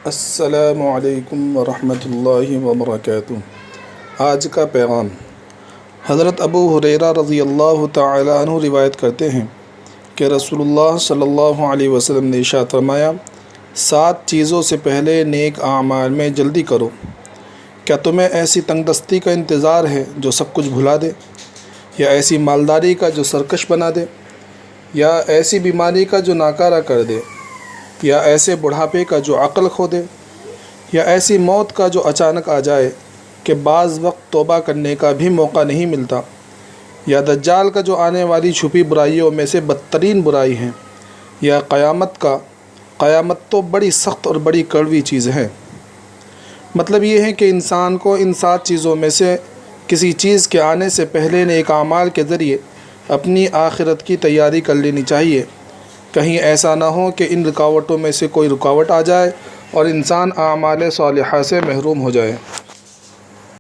السلام علیکم ورحمۃ اللہ وبرکاتہ۔ آج کا پیغام۔ حضرت ابو ہریرہ رضی اللہ تعالیٰ عنہ روایت کرتے ہیں کہ رسول اللہ صلی اللہ علیہ وسلم نے ارشاد فرمایا، 7 چیزوں سے پہلے نیک اعمال میں جلدی کرو۔ کیا تمہیں ایسی تنگ دستی کا انتظار ہے جو سب کچھ بھلا دے، یا ایسی مالداری کا جو سرکش بنا دے، یا ایسی بیماری کا جو ناکارہ کر دے، یا ایسے بڑھاپے کا جو عقل کھو دے، یا ایسی موت کا جو اچانک آ جائے کہ بعض وقت توبہ کرنے کا بھی موقع نہیں ملتا، یا دجال کا جو آنے والی چھپی برائیوں میں سے بدترین برائی ہے، یا قیامت تو بڑی سخت اور بڑی کڑوی چیز ہے۔ مطلب یہ ہے کہ انسان کو ان 7 چیزوں میں سے کسی چیز کے آنے سے پہلے نیک اعمال کے ذریعے اپنی آخرت کی تیاری کر لینی چاہیے، کہیں ایسا نہ ہو کہ ان رکاوٹوں میں سے کوئی رکاوٹ آ جائے اور انسان اعمال صالحہ سے محروم ہو جائے۔